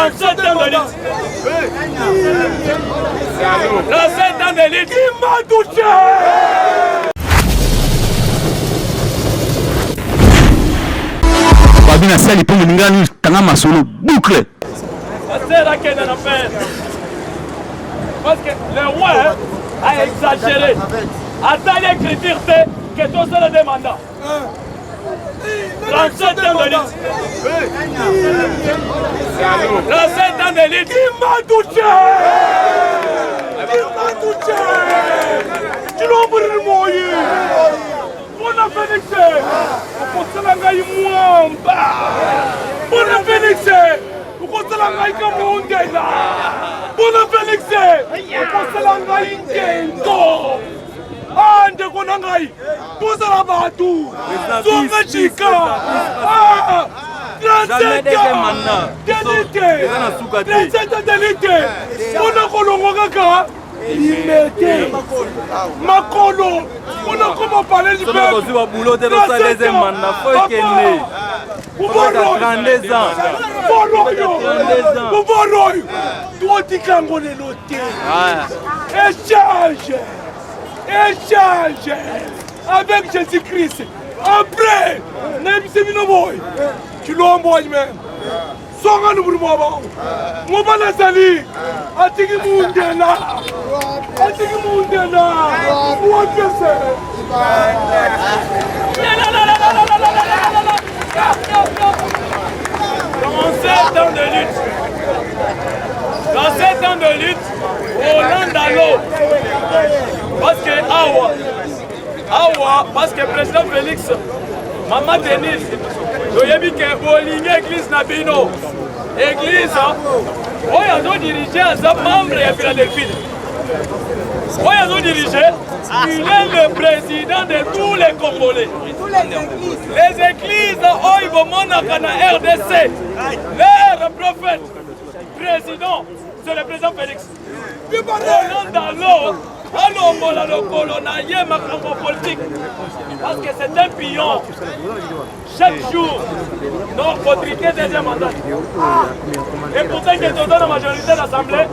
37 ans de lutte. 37 ans de lutte. Qui m'a touché? Babina Sali pour Mingani Tangama solo boucle. C'est là qu'elle en fait. Parce que le roi a exagéré. Attends l'écriture que tout cela demande. 37 ans de lutte. 37 ans de lutte. Qui m'a touché? Qui m'a touché? Tu l'as oublié le moyen. On a Félix. On s'est la gagne moi. On a Félix. On s'est la gagne comme on est là. On a Félix. On s'est la gagne Kendo. Ah, ndeko nangai. Tozala batu. Zonga chika. Ah, 37 ans. Delite. 37 ans delite. On a kolongo kaka. Limité. Makolo. On a comment parler du peuple. On a boulot de l'autre deuxième mandat. Faut qu'il ait. On a 32 ans. Bouboroyo. Toi, tu as noté. Échange. Échange avec Jésus-Christ. Après, tu l'as envoyé même. Songa nous pour moi. Moi pas la sali. Atigi mundela. Atigi mundela. Moi que c'est. 37 ans de lutte. Dans 7 ans de lutte, Hollande à l'eau. Parce que parce que le président Félix, Maman Denise, il y a mis que l'église Nabino, l'église, il a dirigé un membre de Philadelphie. Il a dirigé, il est le président de tous les Congolais. Les églises, ils vont monter en RDC. Leur prophète, président, c'est le président Félix. Hollande à l'eau. Alors, on a le colonnaïe, ma politique. Parce que c'est un pion. Chaque jour, notre autorité deuxième mandat. Et pourtant, que tu donnes la majorité de l'Assemblée,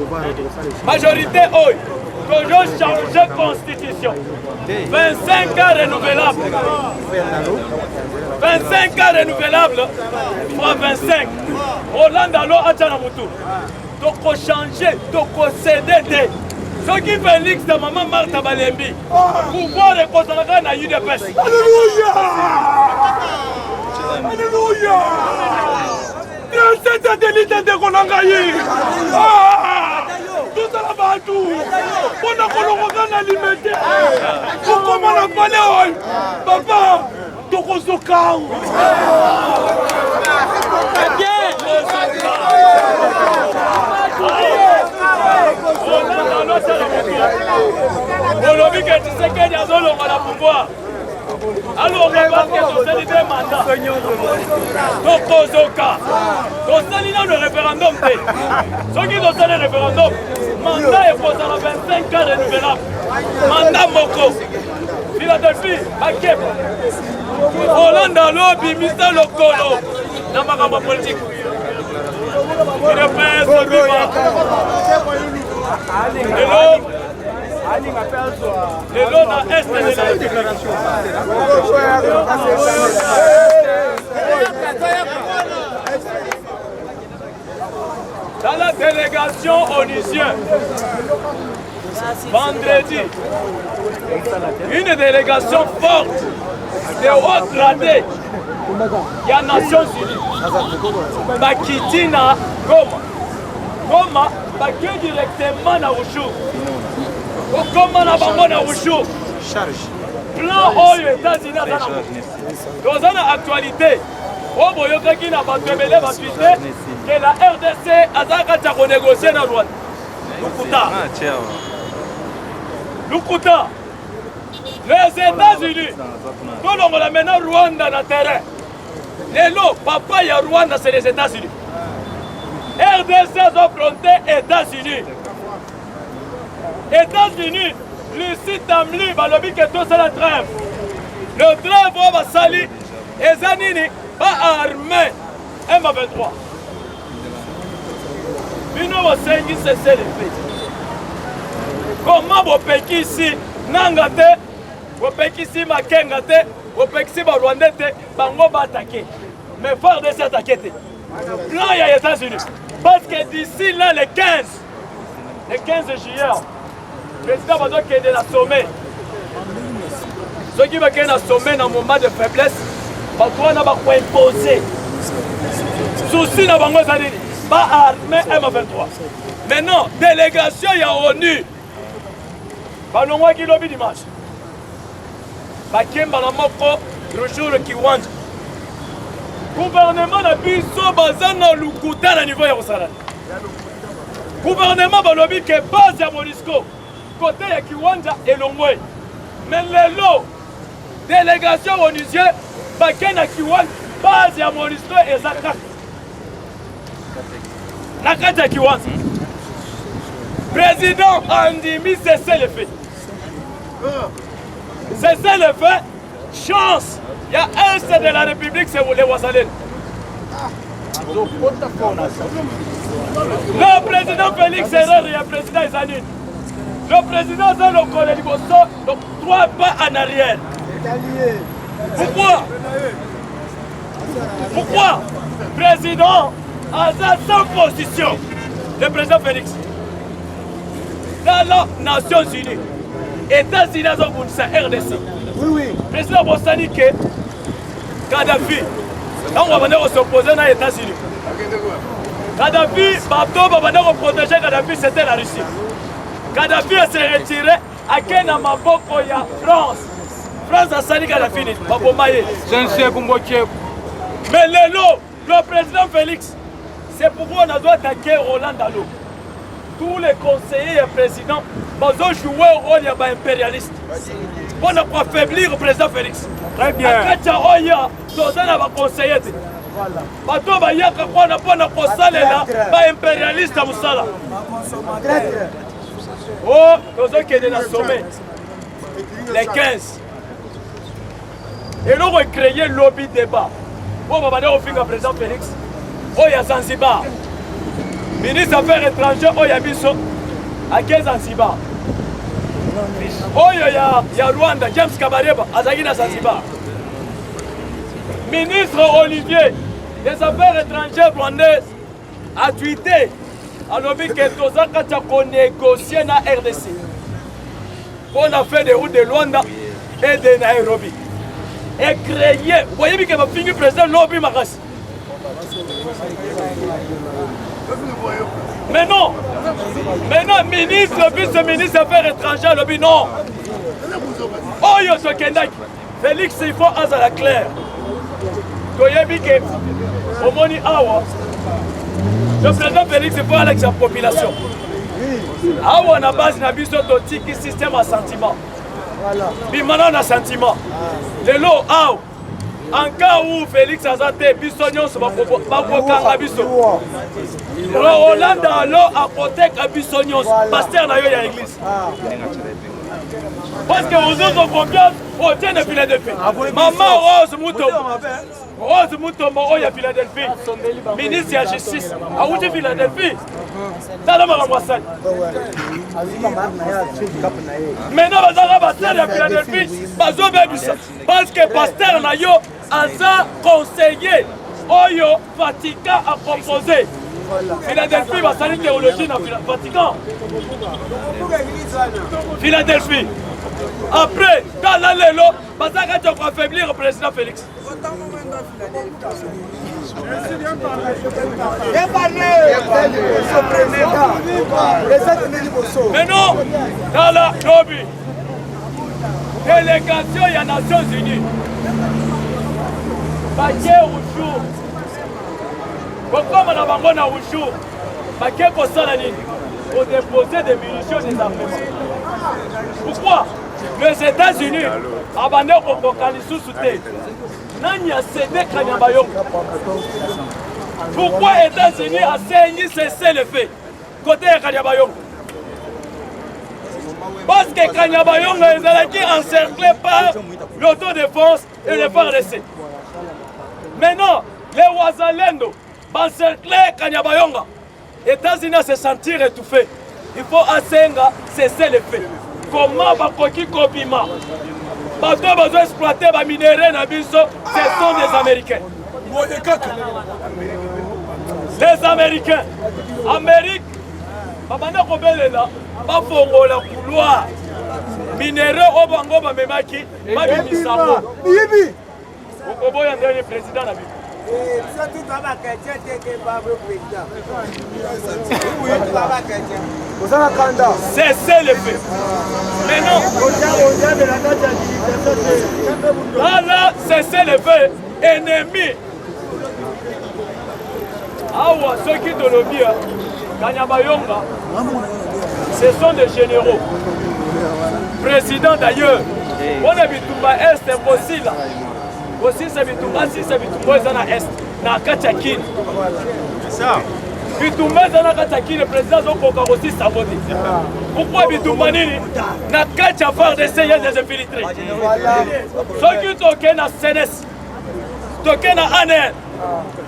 majorité, toujours changer la constitution. 25 ans renouvelables. 25 ans renouvelables, fois 25. Hollande alors à Tchanamutu. Donc, on changer, donc on céder. Ce qui Félix de Maman Martha Balembi, pouvoir reconnaître la UDPS. Alléluia! Alléluia! 37 satellites de Konangayi! Tout ça là-bas, tout! On a qu'on a limité! Pourquoi on a parlé? Papa! Tokosokao! On a vu que tu sais qu'il y a un pouvoir. Alors on va voir que tu as des mandats. Donc on a le référendum. Ceux qui ont le référendum, mandat est posé à 25 ans renouvelable. Mandat Moko. Philadelphie, Akep. Hollande à l'eau, ministère Lokolo. Dans ma campagne politique. Il est prêt, ce vivant. Et l'eau dans l'est de dans la délégation onusienne, vendredi, une délégation forte de haut gradé, il y a Nations Unies, Bakitina Goma. Goma, Bakiyo directement na Ushu. Goma na bango na Ushu. Plan aux États-Unis dans la actualité. Au Boyoka qui n'a pas révélé que la RDC a négocié dans Rwanda. Lukuta. Les États-Unis, tout le monde amène Rwanda dans le terrain. Les lots, papa, il y a Rwanda, c'est les États-Unis. RDC a affronté États-Unis. États-Unis, le site Amli, va le que tout c'est la trêve. Le trêve va salir, et Zanini va armer M23. Bino bosengi cessez le fait. Comment bopeki ici nangate, bopeki ici makengate, bopeki ici balwandete, bango ba attaquer. Mais fort de s'attaquer. Plan il y a les États-Unis. Parce que d'ici là, le 15 juillet, le président va donc aider la sommet. Ceux qui veulent qu'il sommet dans un moment de faiblesse, on va imposer. Souci dans le monde, pas armé M23. Maintenant, délégation, il y a ONU. Ballon qui lobby dimanche. Bakemba na moko, Rojour Kiwanja. Gouvernement na biso bazana lukuta na niveau ya Rosalane. Gouvernement balobi ke base ya Monisco côté ya Kiwanja elongwe. Mais lelo délégation onusienne bakena Kiwanja base ya Monisco ezaka. Na kati ya Kiwanja. Président Andimi cessez le fait. Cessez le fait. Chance. Il y a un Est de la République, c'est les Ouassalènes. Le président Félix Herrera et le président Izanine. Le président Zaloko Leliboso, donc 3 pas en arrière. Pourquoi président a sans position, le président Félix, dans les Nations Unies, États-Unis, RDC. Oui. Président Bossani que Kadhafi, on va venir s'opposer dans les États-Unis. Kadhafi, Babdo va venir protéger Kadhafi, c'était la Russie. Kadhafi s'est retiré à Kenya Maboko ya France. France a sali Kadhafi, Babomaye. Mais le président Félix, c'est pourquoi on doit attaquer Roland Dalo. Tous les conseillers et présidents vont jouer au rôle impérialiste. Pour ne pas affaiblir le président Félix. Très bien. Impérialiste oh, nous qui est dans le sommet. Les 15. Et nous avons créé le lobby débat. Pour va dire au fin du président Félix. Oh, il y a Zanzibar. Ministre des Affaires étrangères, oh, il y a Bisso. À 15 Zanzibar. Oh, il y a Rwanda, James Kabareba, à Zanzibar. Ministre Olivier des Affaires étrangères rwandaises a tweeté à l'objet que Tozaka a négocié dans la RDC. On a fait des routes de Luanda et de Nairobi. Et créé, vous voyez que votre fini président lobby Maras. Mais non, ministre, vice-ministre des Affaires étrangères, lobby non. Oh, yo, ce Kendak, Félix, il faut à la claire. Le président Félix, il faut avec sa population. Awa na base na biso totiki système à sentiment. Bimana na sentiment. Lelo aw. En cas où Félix Azate biso nyonso bakokanga biso. Roland Dalo a protège biso nyonso. Pasteur na yo ya église. Parce que vous avez confiance au tien de Philadelphie. Maman Rose Moutombo, il y a Philadelphie. Ministre de la Justice, à où est Philadelphie? Ça m'a ramassé. Maintenant, vous avez pasteur à Philadelphie. Parce que pasteur Nayo a conseillé. Oyo Vatican a proposé. Philadelphie va salir théologie dans Vatican. Philadelphie. Après, dans la Lelo, parce que tu vas affaiblir le président Félix. Mais non, dans la lobby, délégation des Nations Unies, Baké Rouchou, pourquoi on a bangoné à Rouchou, Baké Kosalanine, pour déposer des munitions des armements. Pourquoi? Les États-Unis abandonnent au Kokali sous-souté. Nani a cédé Kanyabayong. Pourquoi les États-Unis a cessé le fait côté Kanyabayong? Parce que Kanyabayong a été encerclé par l'autodéfense et le FARDC. Maintenant, les Ouazalendo encerclé Kanyabayonga. États-Unis se sentir étouffé. Il faut Asenga cesser les faits. Comment Bakoki Kobima bato besoin exploiter les minéraux na biso, ce sont des Américains. Les Américains. Amérique, babanda kobelela, bafongola couloir. Minéraux au bango bamemaki, babimisamo. Bibi. Okoboya ndenge président na biso. Cessez le fait. Mais non. Là, cessez le fait. Ennemi. Awa, ceux qui te le disent, Kanyabayonga, ce sont des généraux. Président d'ailleurs. On a vu tout bas est aussi là. Aussi c'est Bitumba, si c'est Bitumba zana est na Kachakine. C'est ça. Bitumba zana Kachakine, le président Zokoka aussi saboté. Pourquoi Bitumba nini na Kachafar de CIS des infiltrés. Ceux qui toquent na CNS, toquent na ANR,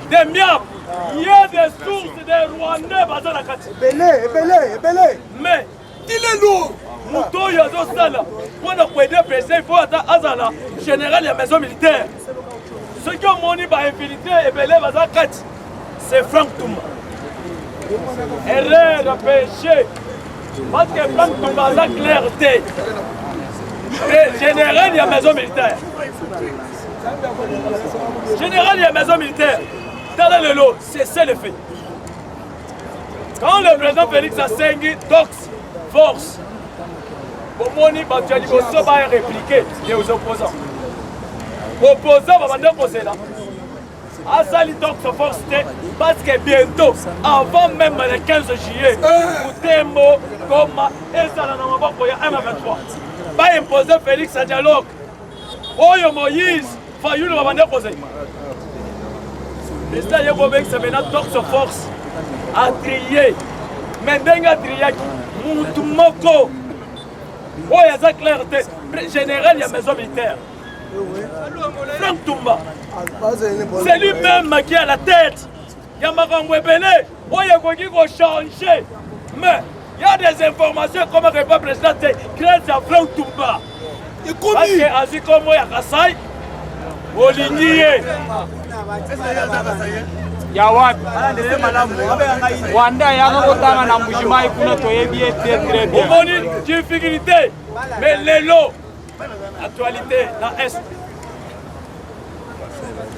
des MIAP, il y a des sources des Rwandais basés na Kachakine. Belé. Mais il est lourd. Mouto yazo sala. Pour aider le président, il faut attendre Azala, général de la maison militaire. Ceux qui ont moni par infiltré et belé baza kat, c'est Franck Toumba. Erreur de péché. Parce que Franck Toumba a la clarté. Général de la maison militaire. Général de la maison militaire. Dans le lot, c'est ça le fait. Quand le président Félix Assengi tox force. Au moni, tu as dit que ça va répliquer les opposants. Opposants, on va dire que c'est là. Asali donc se force parce que bientôt, avant même le 15 juillet, Moutembo, Goma, et ça n'a pas pour M23. Pas imposer Félix à dialogue. Oyo Moïse, Fayoul va dire que c'est. Les États Yéboubek, c'est maintenant donc se force à trier. Mais d'un trier, Moutoumoko. Oh, il y a sa clarté. Général, il y a maison militaire. Franck Toumba. C'est lui-même qui a la tête. Il y a Makamwe Belé. Oh, il y a qui va changer. Mais il y a des informations comme le président grâce à Franck Toumba. Parce que Aziko Moya Kassai, Oligny. Ya wapi Rwanda yanga kotanga na Mbujimayi kuna toyebi très bien. Omoni difficulté mais lelo actualité na est.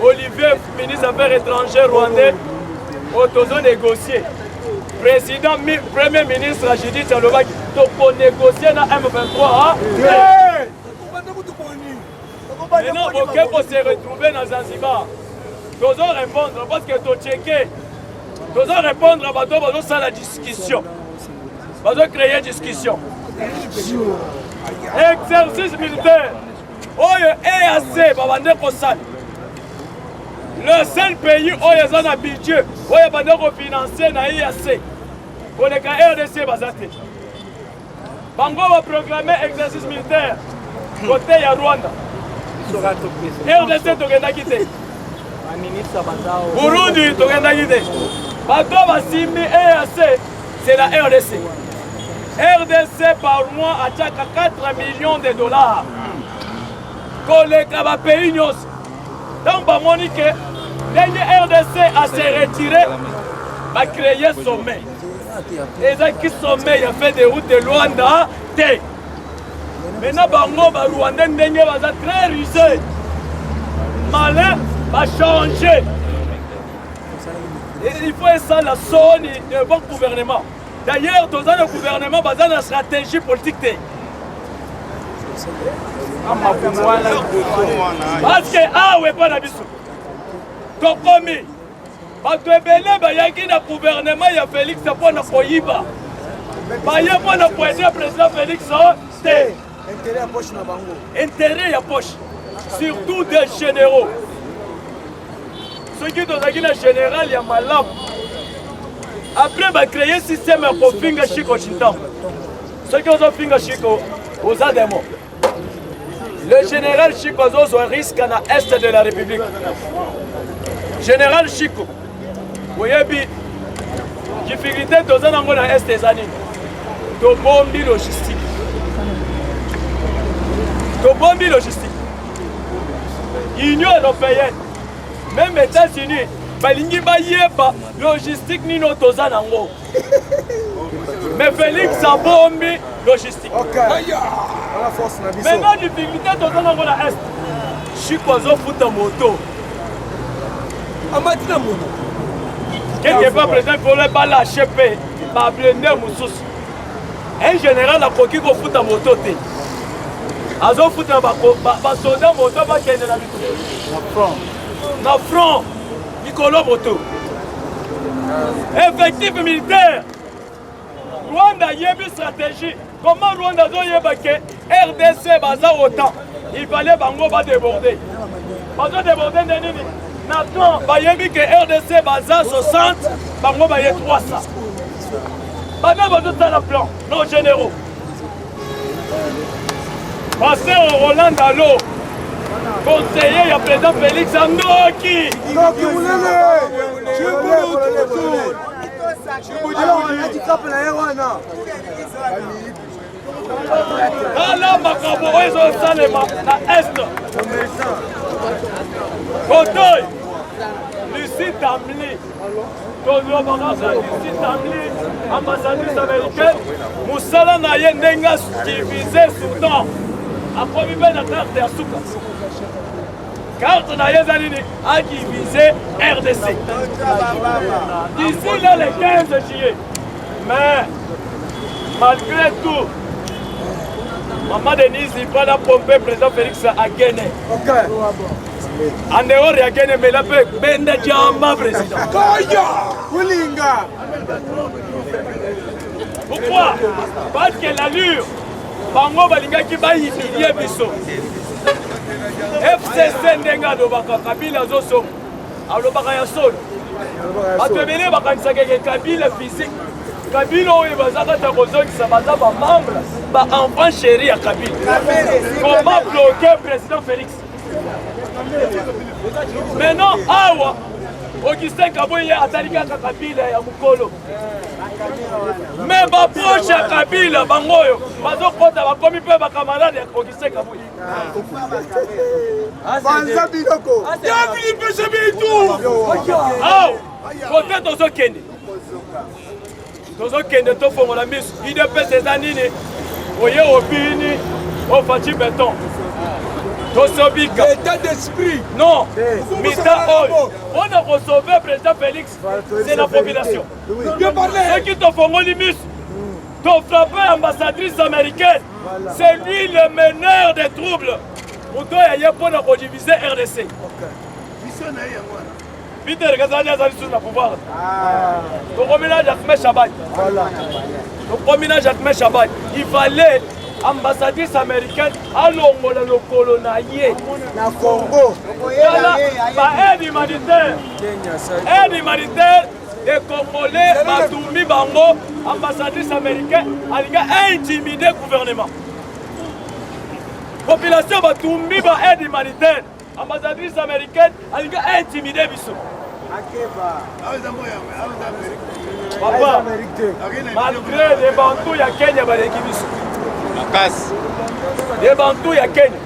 Olivier, ministre des Affaires étrangères rwandais, autozo négocier. Président, premier ministre Judith Tchalobaki, pour négocier na M23. Maintenant, ok pour se retrouver dans Zanzibar. Nous allons répondre parce que tu checké. Nous allons répondre à la discussion. Nous allons créer une discussion. Exercice militaire. EAC, le seul pays où il y a un budget, où il y a un financé dans l'EAC. Pour les RDC, Bango va programmer exercice militaire côté de Rwanda. RDC, tu as quitté. Burundi, tu as quitté. Bato Basimi EAC, c'est la RDC. RDC par mois a 4 millions de dollars. Collègues à pays nous. Donc, Monique, dernier RDC a se retiré, va créer sommet. Et ça qui sommet, il a fait des routes de Luanda. Maintenant, Bango, Rwanda, va très rusé. Malin va changer. Et il faut ça la zone de bon gouvernement. D'ailleurs, dans le gouvernement, il y a une stratégie politique. Parce que, ah ouais, pas d'habitude. Tokomi. Parce que Belé, il y a un gouvernement, il y a Félix pour ne pas y aller. Il y a pour ne pas aider le président Félix. Intérêt à poche. Intérêt à poche. Surtout des généraux. Ceux qui sont dans le général, il y a malade. Après, il va créer un système pour Finga Chico Chintam. Ceux qui ont Finga Chico, aux Ademo. Le général Chico Zozo risque à l'est de la République. Général Chico, vous voyez, difficulté toza nango na est ezali tobombi logistique Union européenne même États-Unis balingi bayeba logistique nino toza nango mais Félix abombi logistique maintenant difficulté toza nango na est Chico azofuta moto amati na moto quelque part président pour le balacher pe ba blender mususu un général akoki kofuta moto te azofuta ba soldat moto ba kende na front Nicolas moto effectif militaire Rwanda yebi stratégie comment Rwanda zoyeba ke RDC baza autant il fallait bango ba déborder nini na temps bayebi ke RDC baza 60 bango ba 300 bana bazo tala plan nos généraux Pasteur Roland Dalo conseiller ya président Félix Andoki ala makambo oyo ezosalema na est kotoy Lucie Tamli tozobakaka Lucie Tamli ambassadrice américaine mosala na ye ndenge divise soudan akomi mpe na carte ya suka carte na ye eza nini adivise RDC d'ici là le 15 juillet mais malgré tout Maman Denise Ipana Pompé, président Félix Agene. En dehors de Agene, mais là, Benda Djamba, président. Pourquoi? Parce que l'allure, Bango Balinga qui va humilier Bisso. FCC Ndenga Dobaka, Kabila Zoso, Alobaka Yasol. Atebele Bakansake Kabila physique. Kabila oyo bazaka kozongisa baza ba membre ba enfant chéri ya Kabila. Comment bloquer président Félix? Maintenant awa Augustin Kaboye atalika Kabila ya mukolo. Mais ba proche ya Kabila bangoyo bazokota bakomi pe ba camarade ya Augustin Kaboye. Banza biloko. Ya Philippe Chebitou. Ah, côté tozokende. Tozokende tofongola miso IDPS eza nini oye obini ofati béton tosobika État d'esprit. non mita oyo on a sauvé président Félix c'est la population ceux qui tofongoli miso tofrappé ambassadrice américaine c'est lui le meneur des troubles moto yaye mpona kodiviser RDC Peter Gazali a sous le pouvoir. Le promenage Ahmed Chabat. Le promenage Ahmed Chabat. Il fallait ambassadrice américaine à l'Ongola le colonalier. Na Congo. Aide humanitaire. Aide humanitaire des Congolais, Batoumi Bango, ambassadrice américaine, elle a intimidé le gouvernement. Population Batoumi ba aide humanitaire. Ambassadrice américaine, elle a intimidé Bissou. Papa, malgré les Bantous, il y a Kenya, les Bantous, il y a Kenya.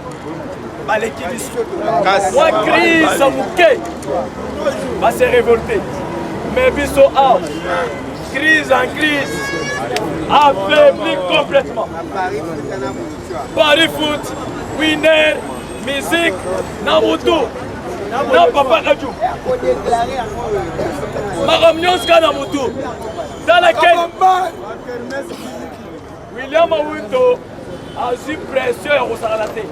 Moi, crise, Mouké, va se révolter. Mais Bissou a crise en crise, affaibli complètement. Paris foot, winner, musique, Namutu, na Papa Kadjou. Maramnyonska Namutu. Dans laquelle William Awuto a su pression et Rosaralate.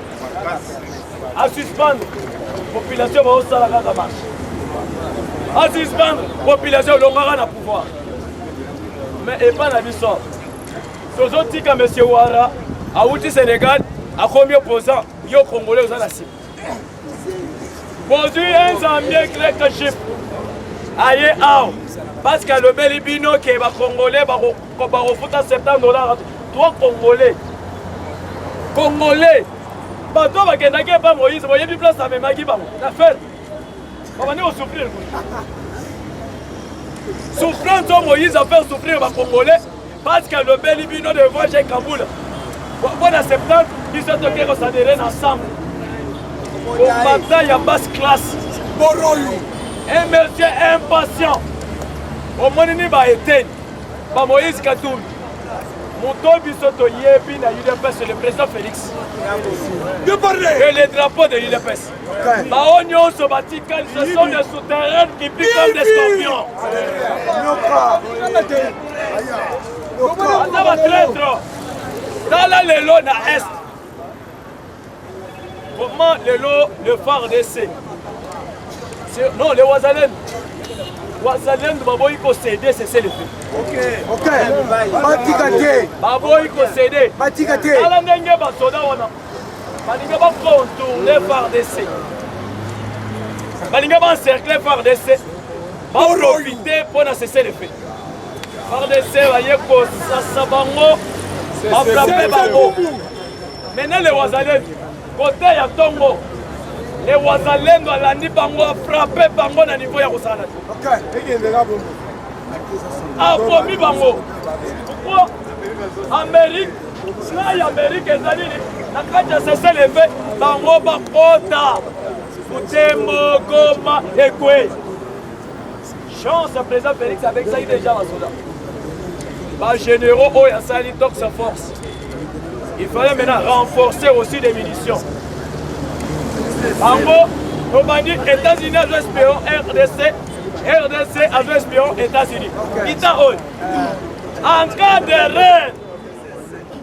A suspendre la population de Rosaralate marche. A suspendre la population de Longara na pouvoir. Mais et pas la mission. Sozo Tika M. Ouara, à Outi Sénégal, à combien opposant, yo Congolais aux Anassi. Aujourd'hui, un Zambien grec chef. Aïe, parce que le Belibino qui est Congolais, va refoutre $70. Toi, Congolais. Congolais. Bateau va gagner pas Moïse, vous voyez, place à Memagi, l'affaire. On va venir souffrir. Souffrance Moïse a fait souffrir les Congolais parce que le Bélibino de Voyage Kaboul. Bon, en septembre, ils sont toqués qu'on s'adhère ensemble. Au matin, il y a basse classe. Un monsieur impatient. Au moment où il va éteindre, Moïse Katoum. Mon bisoto yebi na UDPS, c'est le président Félix. Et les drapeaux de l'UDPS. Baonyo Sobatika, ce sont des souterrains qui piquent comme des scorpions. Ça va traître. Dans la Lelo na Est. Comment Lelo, le phare d'essai? Non, les Ouazalènes. Ouazalènes, Baboy concédé, c'est le fait. Ok. Batikate. Baboy concédé. Batikate. Ala ndenge basoda wana. Balinga ba contourner phare d'essai. Balinga ba encercler phare d'essai. Ba profiter pour cesser le fait. Phare d'essai va yeko sasabango. Ba frapper bango. Maintenant les Ouazalènes, côté ya Tongo. Les Ouazalènes doivent l'andi bango a frapper bango na niveau ya Kosala. Ok. Ah, promis bango. Pourquoi Amérique, Amérique est allée. La carte a cessé les faits. Bango bakota. Butembo, Goma, Ekwe. Chance à président Félix avec ça, il est déjà en soldat. Par généraux, oh, il y a ça, il sa force. Il fallait maintenant renforcer aussi les munitions. Bango, Romani, États-Unis, agent espion, RDC, agent espion, États-Unis. Ita Oy. En cas de reine,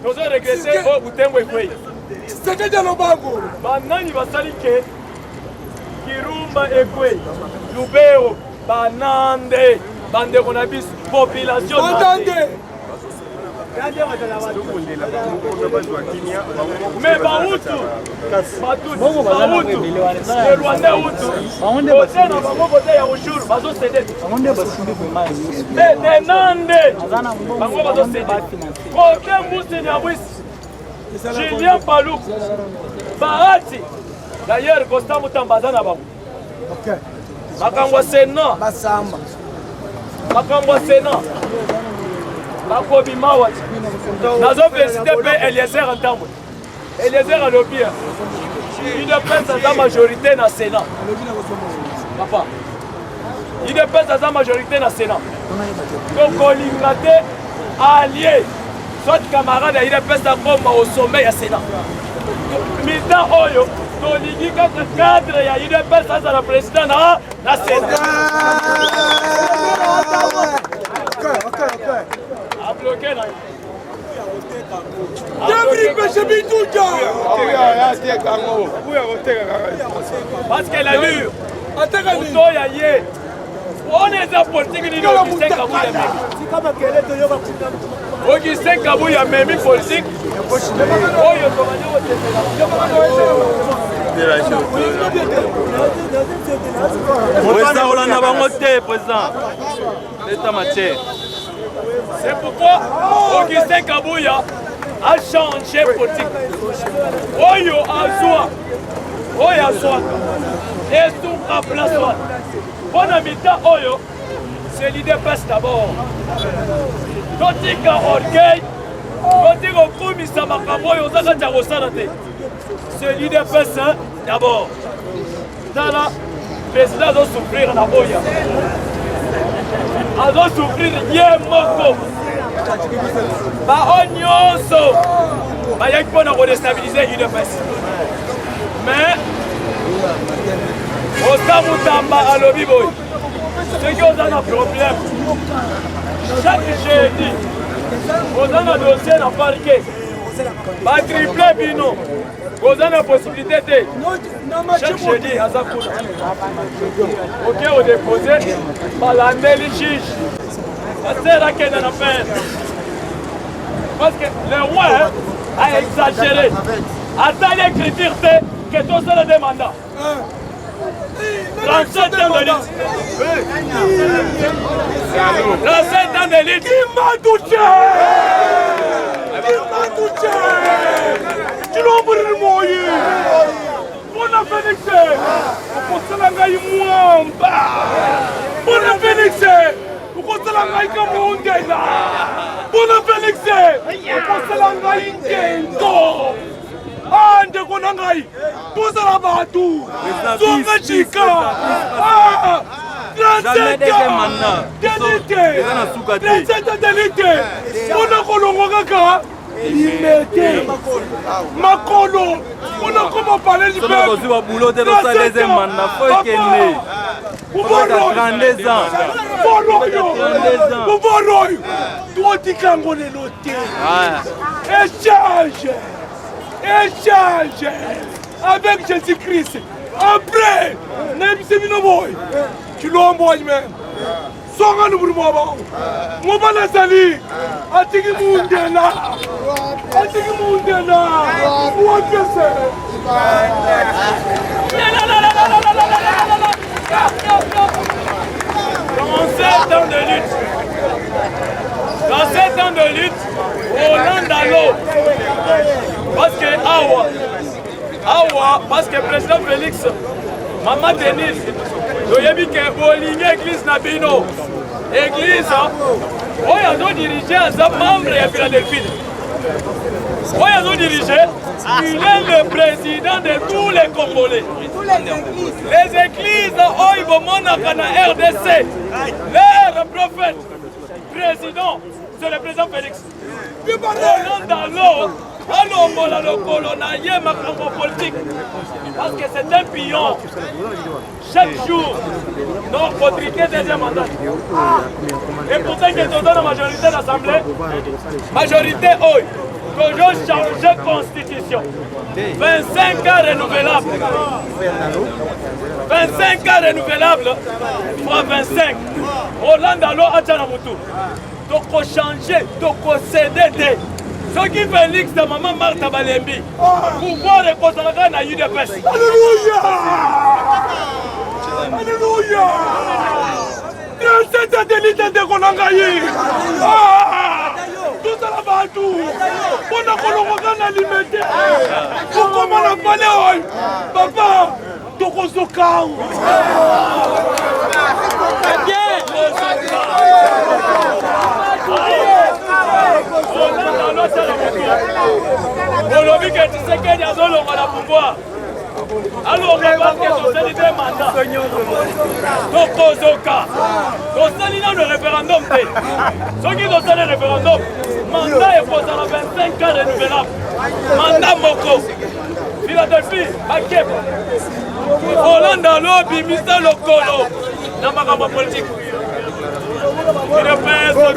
nous avons régressé au Butembo Ekwe. C'est que dans le bango. Maintenant, il va salir que Kirumba Ekwe, Lubero, Banande, Bande Konabis, population. Bandande. Mais Baoutou, le Rwandais Outou, côté na bango côté ya Roujour, bazo cédé. Mais des Nande, bango bazo cédé. Côté Moussini Abouis, Julien Palou, Barati. D'ailleurs, Costa Moutambaza na bango. Ok. Makambo Sénat. Basamba. Makambo Sénat. Bakobi Mawat. Nazo félicité pe Eliezer Ntambo. Eliezer alobi. Il ne pèse sa majorité dans le Sénat. Papa. Il ne pèse sa majorité dans le Sénat. Donc on l'ingate allié. Soit camarade, il ne pèse sa bombe au sommet du Sénat. Militant Oyo, Toligi 4 il ne pèse sa la présidente dans le Sénat. Ok. A bloqué là. Parce qu'elle a lu. On est en politique. Augustin Kabouya même politique. C'est pourquoi Augustin Kabouya a changé politique. Oyo Azua, Oyo Azua, et tout à place. Bon habitant Oyo, c'est l'idée passe d'abord. Totika orgueil, Totika Koumisa Makamoyo, Zaka Rosanate. C'est l'idée passe d'abord. Dans la président doit souffrir la boya. Elle doit souffrir Yemoko. Baonyoso. Il faut nous redéstabiliser l'UDPS. Mais, au Samutamba à l'Obiboy, ceux qui ont un problème, chaque jeudi, on a un dossier dans le parquet. Pas triplé bino. On a la possibilité de chaque jeudi à Zakuna. Ok, on dépose, balandé les juges. C'est là qu'il y a une affaire. Parce que le roi a exagéré. Attends l'écriture que tout ça le demanda. 37 ans de lutte. 37 ans de lutte. Il m'a touché. Tu l'as oublié de mourir. On a Félix. On a Félix. okosala ngai ka mondela mpona Félix okosala ngai nkendo ndeko na ngai tozala bato zonga jika 37 delite mpona kolongwa kaka limete makolo mpona koma pale libebuboroyo totikango lelo te échange avec Jésus-Christ. Après, n'aimez boy. Tu l'as envoyé même. Songa nous pour moi. Moi pas la sali. Atiki mundela. Moi que c'est. Dans 7 ans de lutte, Hollande à l'eau. Parce que parce que président Félix, maman Denise, doyebi ke bolingi église na bino. Église, oyo azo diriger aza membre ya Philadelphie. Oyo azo diriger, il est le président de tous les Congolais. Les églises oyo bomonaka na RDC, leur prophète, président, c'est le président Félix. Alors, le colonel makambo politique parce que c'est un pion. Chaque jour, nous contriquons deuxième mandat. Et pourtant, que nous donne la majorité de l'Assemblée, majorité, toujours changer la constitution. 25 ans renouvelables. 25 ans renouvelables, fois 25. Hollande alors à Tchanamutu. Donc, changer, donc céder. Ce qui Félix de maman Martha Balembi, pouvoir et consacrer à UDPS. Alléluia! Alléluia! 37 délités de Konangaï! Tout ça là-bas, tout! On a coloré la limité! Pourquoi on a parlé? Papa! Tokosoka! Olobi que tu sais qu'il y a le pouvoir. Alors on va voir que tu sais des mandats. Donc le référendum. Ceux qui ont le référendum, mandat est pour 25 ans renouvelable. Mandat Moko. Philadelphie, Akep. Hollande à l'eau, Mr. Lokolo. N'a pas comme politique. Il ne pèse pas.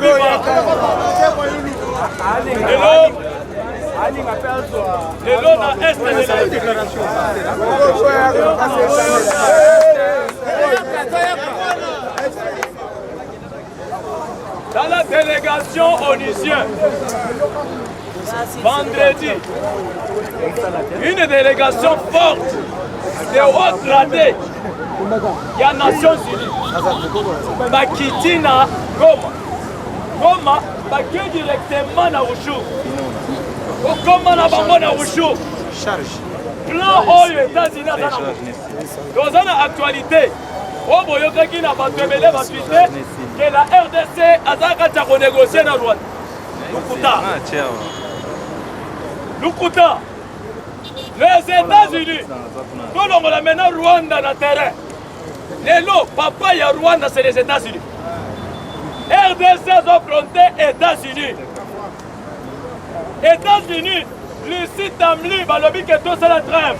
Et l'eau dans l'est de la déclaration. Dans la délégation onusienne, vendredi, une délégation forte de haut gradé, il y a Nations Unies, Bakitina Goma. Goma, Baké directement dans Rouchou. Comment na bango na Rouchou. Plan aux États-Unis dans la actualité. Au boyokaki na batwebele batwite que la RDC azaka cha négocier na Rwanda. Lukuta. Les États-Unis. Tout le monde maintenant Rwanda na terrain. Lelo papa ya Rwanda c'est les États-Unis. RDC ont fronté États-Unis. États-Unis, Lucie Tamli, balobi que tout c'est la trêve.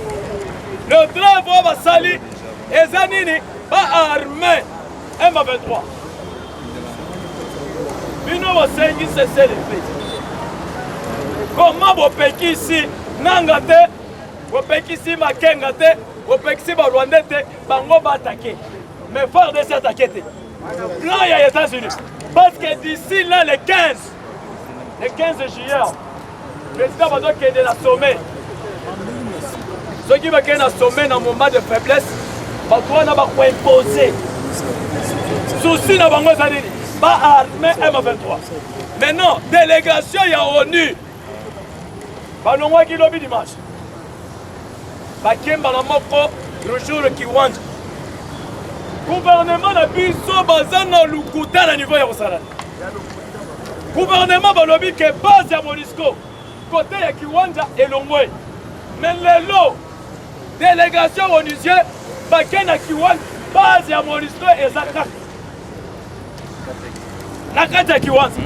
Le trêve va salir et Zanini va armer M23. Bino va sengi cesser les faits. Comment vous peki ici, Nangate, vous peki ici, Makengate, vous peki ici, Rwandete, Bango va attaquer. Mais fort de s'attaquer. Plan il y a les États-Unis. Parce que d'ici là, le 15 juillet, le président va donc aider la sommet. Ceux qui vont gagner la sommet dans un moment de faiblesse, va imposer. Souci dans le pas armé M23. Maintenant, délégation, il y a ONU. Balongwa qui lobby dimanche. Bakemba la moko, le jour qui want. gouvernement na biso baza na lukuta na niveau ya kosala. Gouvernement balobi ke base ya Monisco côté ya kiwanja elongwe. Mais lelo délégation onusien bake na kiwanja base ya Monisco ezaka. Na kati ya kiwanja.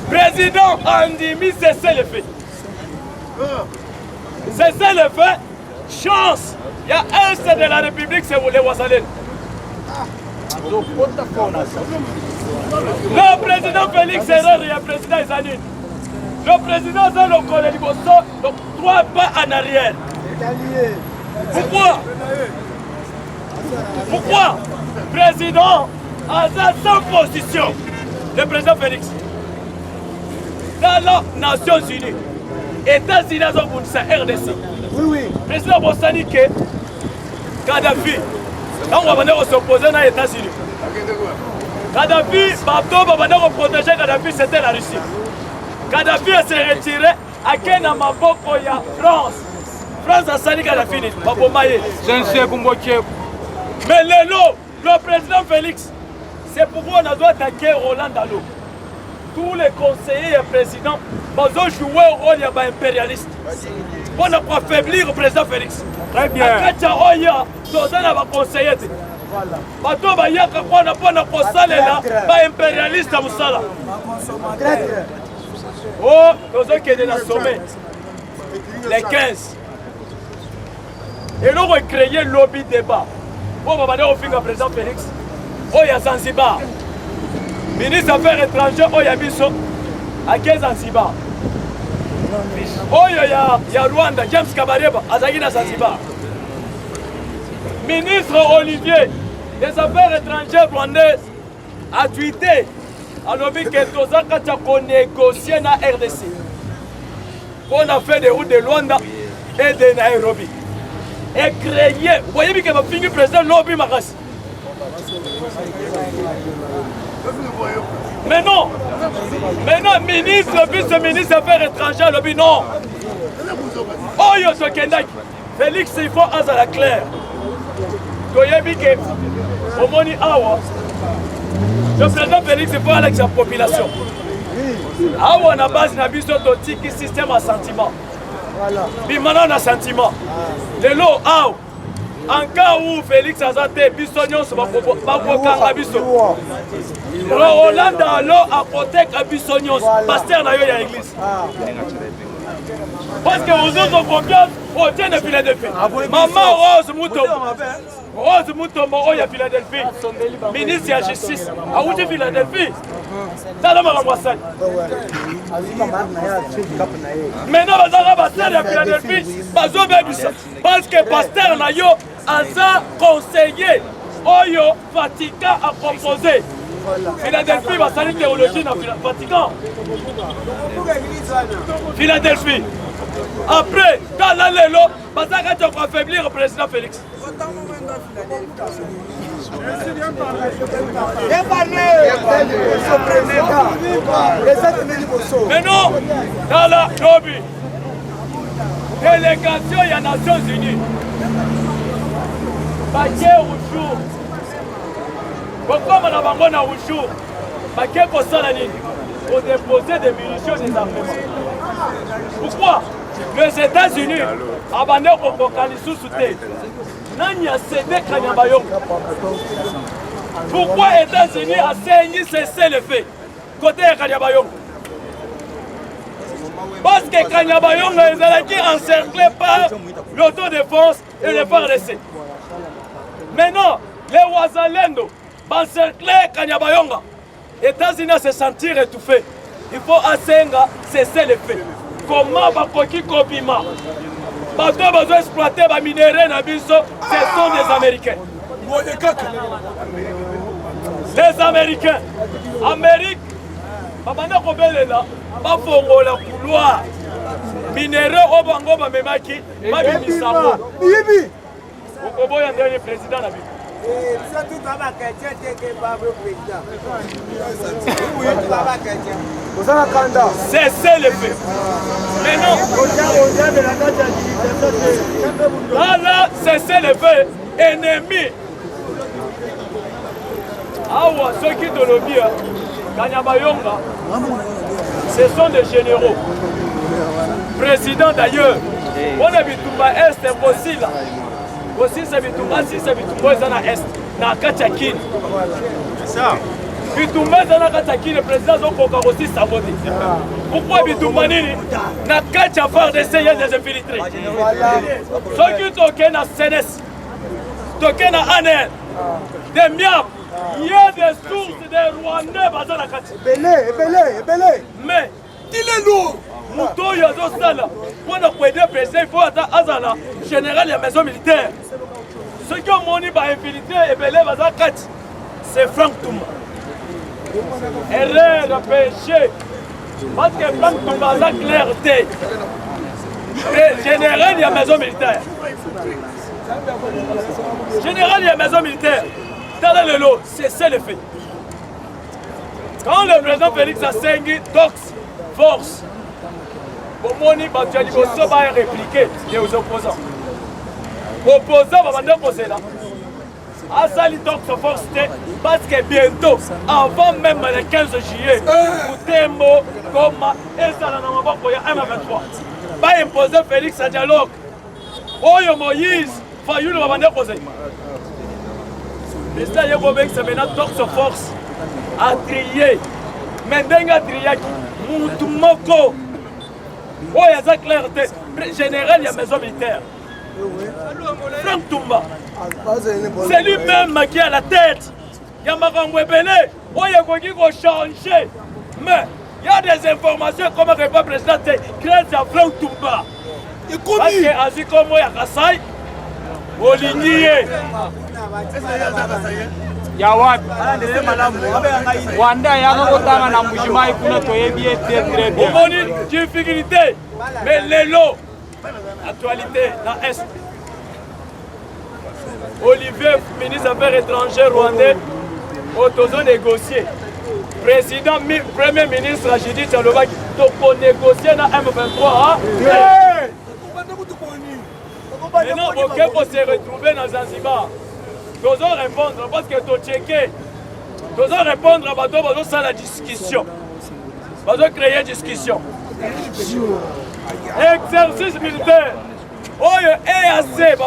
Président Andimi cessez le fait. Cessez le fait. Chance. Il y a un seul de la République, c'est les Ouazalènes. Le président Félix Herrera et le président Izanine. Le président Zalo Koleliboso, donc 3 pas en arrière. Pourquoi président a sans position le président Félix dans les Nations Unies, États-Unis ont RDC. Oui. Président Bossani que Kadhafi, quand on va s'opposer aux États-Unis. Kadhafi, pour protéger Kadhafi, c'était la Russie. Kadhafi s'est retiré à Kenya Maboko ya France. France a sali Kadhafi, mais le président Félix, c'est pourquoi on a dû attaquer Roland Dalo. Tous les conseillers et présidents ont joué au rôle d'impérialiste. Pour ne pas affaiblir le président Félix. Très bien. Impérialiste à Moussala. Oh, nous avons quitté la sommet. Les 15. Et nous avons créé le lobby débat. Pour le président Félix. Oh, il y a Zanzibar. Ministre des Affaires étrangères, oh, il y a Bisso. À 15 Zanzibar. Oh, il y a Rwanda, James Kabareba, à Zanzibar. Ministre Olivier des Affaires étrangères rwandaises a tweeté à l'objet que Tozaka a négocié na RDC. On a fait des routes de Rwanda et de Nairobi. Et créé, vous voyez que va finir président lobby Maras. Mais non, ministre, vice-ministre des Affaires étrangères, lobby non. Oh, yo, ce Kendak, Félix, il faut à la claire. Toyebike, au Moni Awa, le président Félix, il faut aller avec sa population. Awa, na base, na biso, totiki, système à sentiment. Puis maintenant, on a sentiment. Le lot, Awa. En cas où Félix a zate, Bissonion se va à Bisso. Roland Dalo a protégé à Bissonion, pasteur dans l'église. Parce que vous autres confiance au tien de Philadelphie. Maman Rose Moutombo, oh, il y a Philadelphie. Ministre de la Justice, à où tu es Philadelphie? Dans le Maramouassan. Maintenant, vous avez un pasteur de Philadelphie, parce que pasteur Nayo a conseillé, Oyo Vatican a proposé. Philadelphie va salir théologie dans Vatican. Philadelphie. Après, dans l'allélo, parce que tu vas affaiblir le président Félix. Mais non, dans la lobby, délégation des Nations Unies, Baké Rouchou, pourquoi on a Rouchou, Baké Kossanani, pour déposer des munitions des armements. Pourquoi les États-Unis abandonnent au Bokali sous-souté? Nani a cédé Kanyabayong. Pourquoi les États-Unis a saigné cessé le fait côté de Kanyabayong? Parce que Kanyabayong est encerclé par l'autodéfense et le FARDC. Maintenant, les Ouazalendo encercler Kanyabayong. Les États-Unis se sentir étouffés. Il faut cesser le fait. Comment Bakoki Kobima? Parce que besoin d'exploiter les minéraux dans ce sont des Américains. Les Américains. Amérique, Babana Kobelela, Bafongo la couloir. Minéraux au Bango Bamemaki, Babi Misamo. Okobo est un dernier président de la Bible. Cessez le fait. Mais non. Là, cessez le fait. Ennemi. Awa, ceux qui te le disent, Kanyabayonga, ce sont des généraux. Président d'ailleurs, on a vu tout Est aussi là. Aussi, c'est Bitumba, si c'est Bitumba, c'est na Est, na Kachakine. C'est ça. Bitumba, c'est na Kachakine, le président Zokoka aussi saboté. Pourquoi Bitumba Nini? Na Kachafar d'essayer de les infiltrer. Ceux qui toquent na CNS, toquent na ANR, des miams. Il y a des sources des Rwandais basés na Kati. Belé. Mais, il est lourd. Mouto Yazo Sala, pour nous aider le président, il faut attendre Azala, général de la maison militaire. Ceux qui ont moni va infiltrer et belé Baza Kati, c'est Franck Touma. Erreur, péché. Parce que Franck Touma a la clarté. Général de la maison militaire. Général de la maison militaire. Dans le lot, c'est ça le fait. Quand le président Félix Assengi tox force, au moni Batuali Bosso va répliquer les opposants. Opposants va demander poser là. Asali tox force parce que bientôt, avant même le 15 juillet, Koutembo, Goma, et ça n'a pas pour M23. Va imposer Félix à dialogue. Oyo Moïse, Fayoul va demander poser. Le président Yekobek c'est maintenant tox force à trier. Mais denga triaki, Moutoumoko. Oh, il y a sa clarté. Général, il y a maison militaire. Franck Touma. C'est lui-même qui a la tête. Il y a Makamwe Belé. Oh, il y a qui va changer. Mais il y a des informations comme le président grâce à Franck Touma. Parce que Azi comme il y a Kassai, Olignié. Ya wapi Rwanda yanga kotanga na mujimai kuna toyebi très bien. Omoni difficulté mais lelo actualité dans Est. Olivier, ministre des Affaires étrangères rwandais, autozo négocier. Président, premier ministre Judith Tchalobaki, pour négocier dans M23. Maintenant, aucun pour se retrouver dans Zanzibar. Nous allons répondre parce que tu checké. Nous allons répondre à bateau, nous allons la discussion. Nous allons créer discussion. Exercice militaire. Oyo EAC,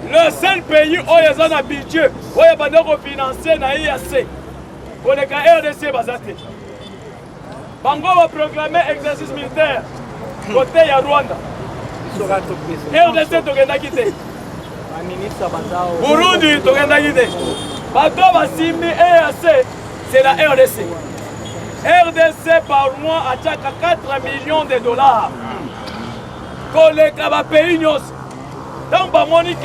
le seul pays où il y a un budget, où il y a un financier dans l'EAC. Pour les RDC, Bango va proclamer exercice militaire. Côté il y a Rwanda. RDC, tu as quitté. Burundi, tu as quitté. Bateau va simbi EAC, c'est la RDC. RDC par mois attaque à 4 millions de dollars. Collègue à pays nyos. Donc, Monique,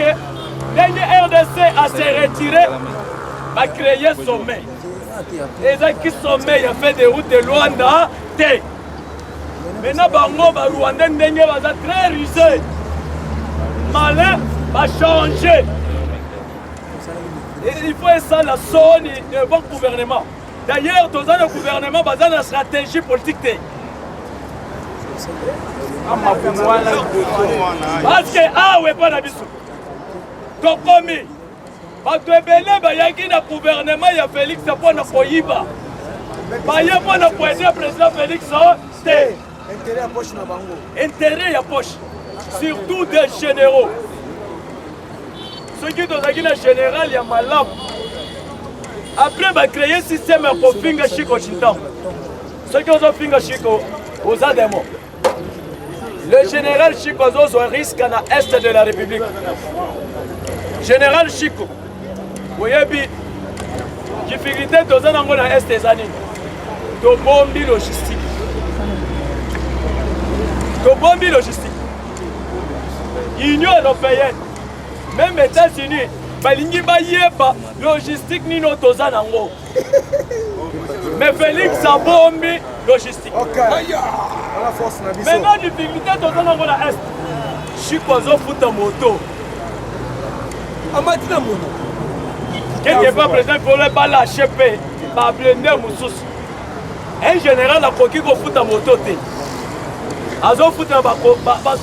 dernier RDC a se retiré, a créé sommet. Et ça qui sommet, il a fait des routes de Luanda. Maintenant, Bango, Rwanda, va très rusé. Malin va changer. Et il faut ça la zone du bon gouvernement. D'ailleurs, dans le gouvernement, il y a une stratégie politique. Parce que, ah oui, pas d'habitude. Tokomi. Parce que il y a un gouvernement, il y a Félix pour ne pas y aller. Il y a pour ne pas aider le président Félix. C'est intérêt à poche. Intérêt à poche. Surtout des généraux. Ceux qui sont dans général, il y a malade. Après, on va créer un système pour Finga Chico Chintam. Ceux qui ont Finga Chico, aux Ademo. Le général Chico a un risque à l'est de la République. Général Chico, vous voyez, difficulté dans l'est des années. De bombi logistique. De bombi logistique. Union européenne, même États-Unis, balingi bayeba logistique ni notoza nango. Mais Félix a bombi logistique. Maintenant difficulté toza nango la est. Chico zo futa moto. Amatina moto. Quelque part président pour le bal HP, ba blender musus. Un général a koki ko futa moto te. Azo futa ba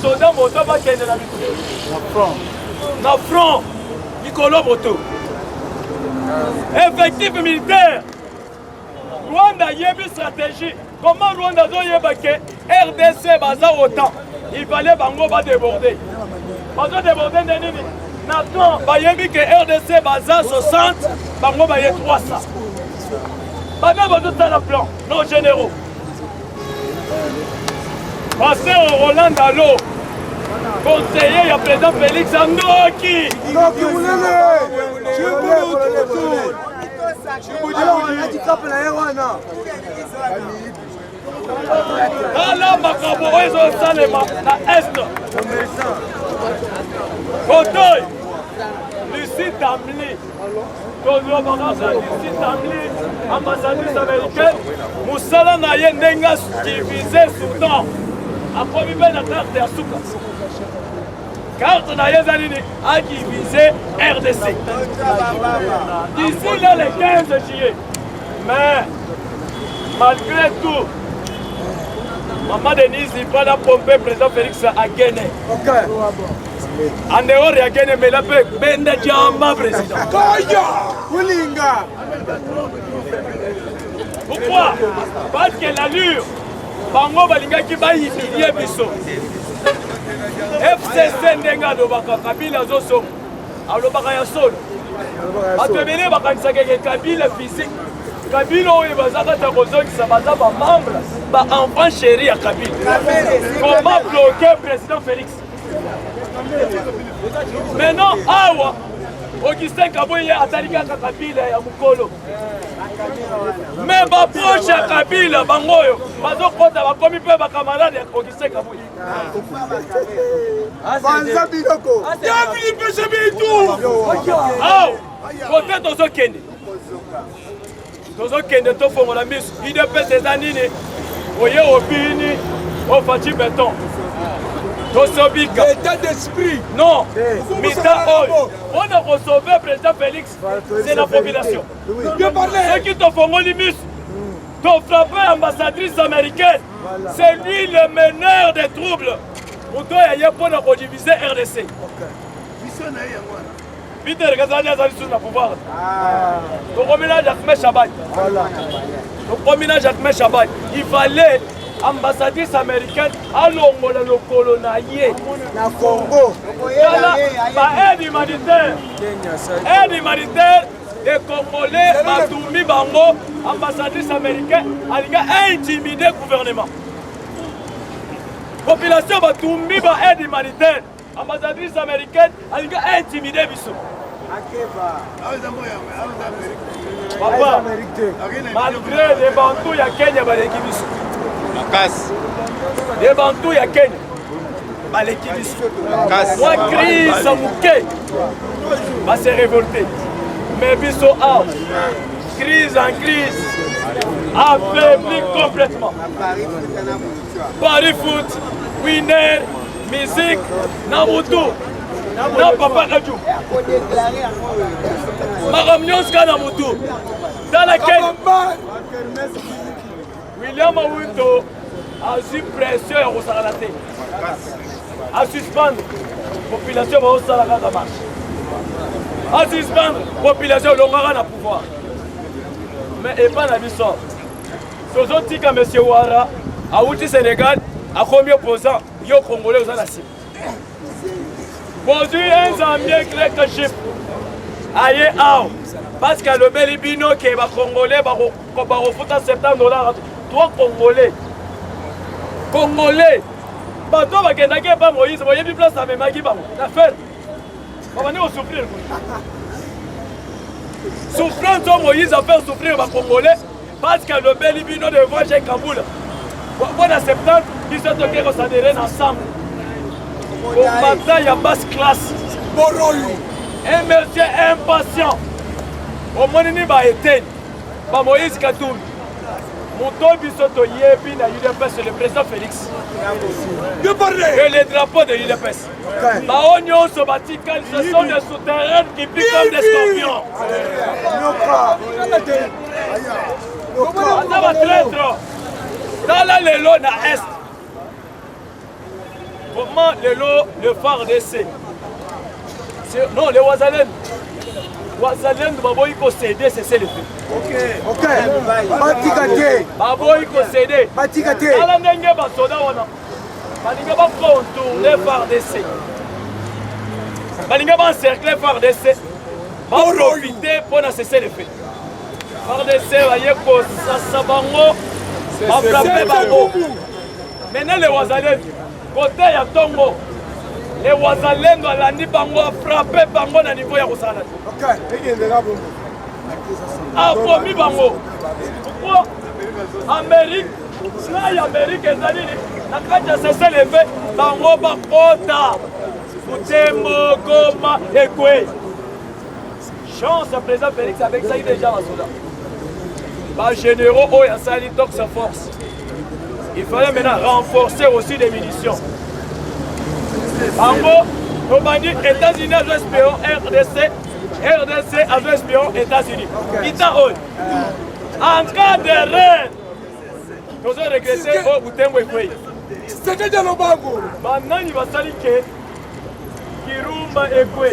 soldat moto ba kende na bitu. Na front. Nicolas Moto. Effectif militaire. Rwanda yebi stratégie. Comment Rwanda doit yébake RDC baza autant. Il fallait bango ba déborder. Baza déborder nini. Maintenant, ba yebi que RDC baza 60, bango ba yé 300. Bana ba tout le plan, nos généraux. Pasteur Roland Dalo, conseiller à président Félix Andoki. Ala makabo ezo salema na est. Kotoy. Lucie Tamli. Tozwa bakasa Lucie Tamli, ambassadrice américaine. Moussala na ye ndenga divisé Soudan. Après bien la carte de Asuka. Carte na ye zalini a divisé RDC. D'ici là le 15 juillet. Mais malgré tout, Maman Denise n'est pas là pour pomper président Félix à Guinée. En dehors de Guinée, mais là, Ben Djamba président. Pourquoi? Parce que l'allure, Bango Balinga qui va y humilier Bisso. FCC Ndenga de Baka Kabila Zoso. Alors Bakaya Sol. Atebele Bakanisaka Kabila physique. Kabila oyo bazaka kozongisa baza ba membre ba enfant chéri ya Kabila. Comment bloquer président Félix? Maintenant awa Augustin Kaboye atalika Kabila ya mukolo. Mais ba proche ya Kabila bangoyo bazokota bakomi pe ba camarade ya Augustin Kaboye. Banza biloko. Ya Philippe Sebitu. Ah, côté tozokende. Tozokende tofongola miso. IDPS ezanini. Oye obini, ofati béton. Tosobika. État d'esprit. Non. Mita oyo. On a sauvé le président Félix. C'est la population. Ceux qui te font miso. T'ont frappé ambassadrice américaine. C'est lui le meneur des troubles. On doit y aller pour diviser RDC. Peter Gazali a sous le pouvoir. Donc, on ménage Ahmed Chabat. Il fallait ambassadrice américaine à l'Ongola, le colonalier. Na Congo. Aide humanitaire. Aide humanitaire. Les Congolais, Matoumi Bango, ambassadrice américaine, a intimidé le gouvernement. Population Matoumi ba aide humanitaire. Ambassadrice américaine, a intimidé Bissou. Papa, malgré les Bantous, il y a Kenya, les Bantous, il y a Kenya. Moi, crise, Mouké, va se révolter. Mais Bissou, crise en crise, affaibli complètement. Paris foot, winner, musique, Naruto. Non, papa Radio. Maramnyoska Namutu. Dans laquelle William Awuto a su pression au Saralaté. A suspendre la population au Saralaté marche. A suspendre la population au Longara na pouvoir. Mais et pas la mission. Sozo Tika M. Ouara, à Outi Sénégal, à combien opposant, yo Congolais aux Anassi. Aujourd'hui, un Zambien clé que chip. Aïe, parce que le Belibino qui est Congolais, va refout à $70. Toi, Congolais. Congolais. Bateau va gagner pas Moïse, vous voyez, plus place à mes maguis, la fête. On va venir souffrir. Souffrant, Moïse a fait souffrir les Congolais parce que le Belibino de Voyage Kaboul. Bon, en septembre, ils sont toqués qu'on s'adhérer ensemble. Pour bataille à basse classe. Un monsieur impatient. Au moins, il va éteindre. Moïse Katoum. Mon bisoto yebi na UDPS, le président Félix. Et les drapeaux de l'UDPS. Baonyo Sobatikal, ce sont des souterrains qui piquent comme des scorpions. Ça va traître. Dans la Lélo na Est. Comment le phare d'essai? Non, les Ouazalènes. wazalendo baboyi kosede cessez le feu. Ok. Batika te. Baboyi kosede. Batika te. Ala ndenge basoda wana. Balinga ba contourner FARDC. Balinga ba encercler FARDC. Ba profiter pour na cesser le feu. FARDC baye kosasa bango. Ba frapper bango. Maintenant les wazalendo côté ya Tongo. Les wazalendo alandi bango a frappé bango na niveau ya kosala. Ok. Egendela bongo. Akomi bango. Pourquoi Amérique, na Amérique ezali na kati ya cessez le feu bango bakota. Butembo, Goma, Ekwe. Chance à président Félix avec ça il est déjà en soldat. Par généraux, oh, il y a ça, il sa force. Il fallait maintenant renforcer aussi les munitions. En gros, on a dit États-Unis à espion, RDC à espion, États-Unis. Ita oi. En cas de reine, nous avons régressé au Butembo Ekwe. C'est que dans le bango. Maintenant, il va salir que Kirumba Ekwe,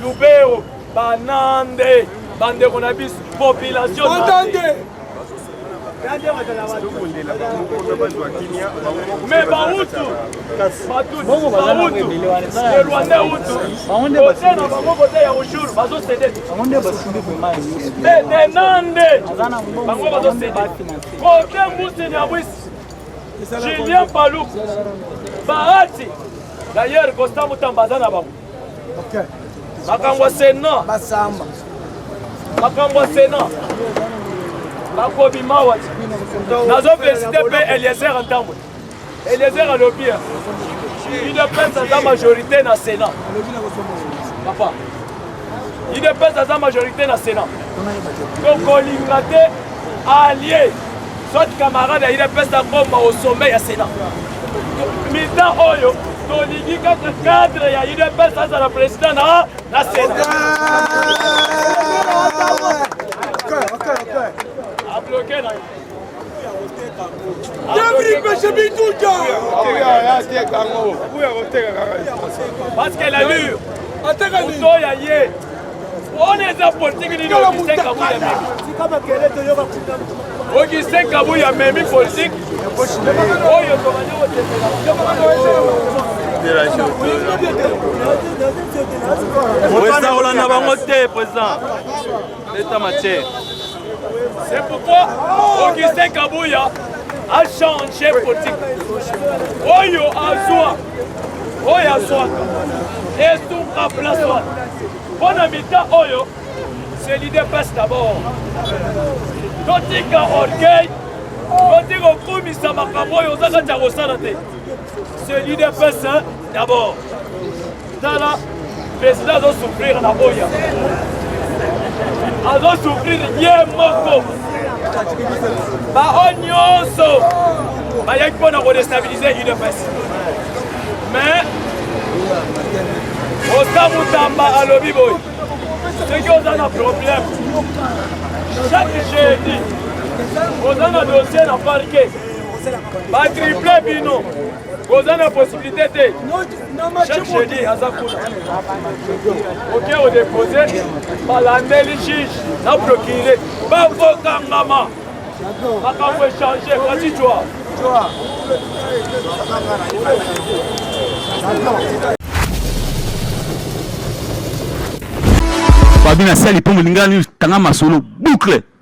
Lubero, Banande, Bande Konabis, population. Bandande. Mais Baoutou, le Rwandais Outou, côté na bango côté ya Rushuru, bazo cédé. Mais Nande, bango bazo cédé. Côté Moussé Nyabwis, Julien Palou, Barati. D'ailleurs, Costa Moutambaza na bango. Ok. Makambo Sénat. Basamba. Makambo Sénat. Bakobi Mawati. Nazo félicité Eliezer Antambwe. Eliezer alobi. Il dépêche sa majorité dans le Sénat. Papa. Il dépêche sa majorité dans le Sénat. Donc Olingate allié. Soit camarade il dépêche sa bombe au sommet du Sénat. Mita Oyo. Tolingi kaka cadre ya il dépêche sa la président na Sénat. Ok. A bloqué là. Parce qu'elle a lu. On est en politique. Augustin Kabouya même politique. C'est pourquoi Augustin Kabouya a changé politique. Oyo Azua, Oyo Azua, et tout à place. Bon habitant Oyo, c'est l'IDPS d'abord. Totika orgueil, Totika Koumisa Makamoyo, Zakataro Sanate. C'est l'IDPS d'abord. Tala, le président doit souffrir à Oya. Elle doit souffrir Yemoko. Baonyoso. Il faut déstabiliser l'IDPS. Mais, au Samutamba à l'Obiboy, ceux qui ont un problème, chaque jeudi, on a un dossier à parquet. Pas triplé bino. On a la possibilité de chaque jeudi à Zakuna. Ok, on dépose, balandé les juges, la procuré, Babo Kangama. Quand vous échangez, vas-y toi. Babina sali pour me tanga masolo boucle.